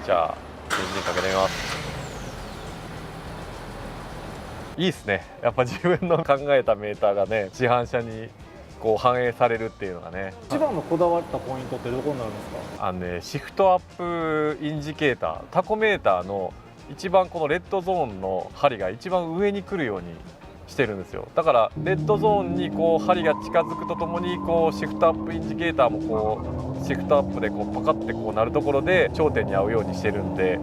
じゃあエンジンかけてみます。いいっすね。やっぱ自分の考えたメーターがね、市販車にこう反映されるっていうのがね。一番のこだわったポイントってどこになるんですか？シフトアップインジケーター、タコメーターの一番このレッドゾーンの針が一番上に来るようにしてるんですよ。だからレッドゾーンにこう針が近づくとともにこうシフトアップインジケーターもこうシフトアップでこうパカッてこうなるところで頂点に合うようにしてるんで、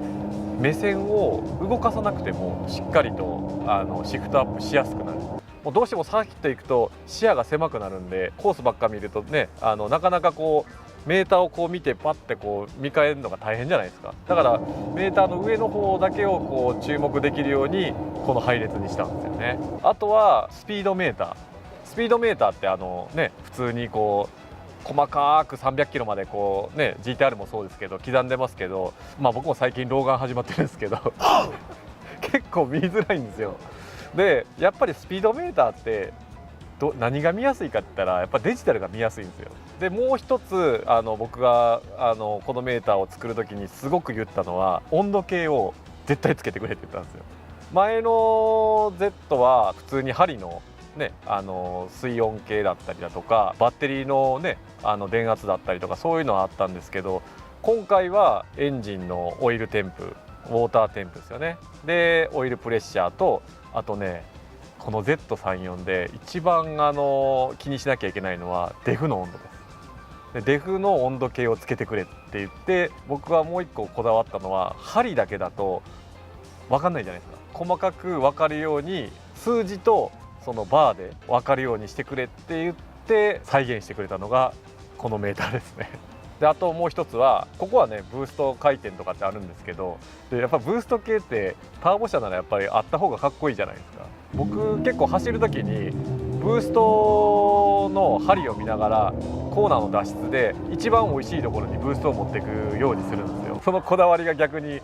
目線を動かさなくてもしっかりとシフトアップしやすくなる。もうどうしてもサーキット行くと視野が狭くなるんで、コースばっか見るとねなかなかこうメーターをこう見てパッてこう見返るのが大変じゃないですか。だからメーターの上の方だけをこう注目できるようにこの配列にしたんですよね。あとはスピードメーター。スピードメーターってね普通にこう細かく300キロまでこうね GTR もそうですけど刻んでますけど、まあ僕も最近老眼始まってるんですけど結構見づらいんですよ。でやっぱりスピードメーターって何が見やすいかって言ったらやっぱデジタルが見やすいんですよ。でもう一つ僕がこのメーターを作る時にすごく言ったのは、温度計を絶対つけてくれって言ったんですよ。前の Z は普通に針のね、水温計だったりだとかバッテリーのね電圧だったりとかそういうのはあったんですけど、今回はエンジンのオイル添付、ウォーター添付ですよね。でオイルプレッシャーと、あとねこの Z34 で一番気にしなきゃいけないのはデフの温度です。でデフの温度計をつけてくれって言って、僕はもう一個こだわったのは、針だけだと分かんないじゃないですか。細かく分かるように数字とそのバーで分かるようにしてくれって言って再現してくれたのがこのメーターですね。であともう一つは、ここはねブースト回転とかってあるんですけど、でやっぱブースト系ってターボ車ならやっぱりあった方がかっこいいじゃないですか。僕結構走る時にブーストの針を見ながらコーナーの脱出で一番美味しいところにブーストを持っていくようにするんですよ。そのこだわりが逆に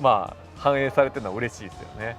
まあ反映されてるのは嬉しいですよね。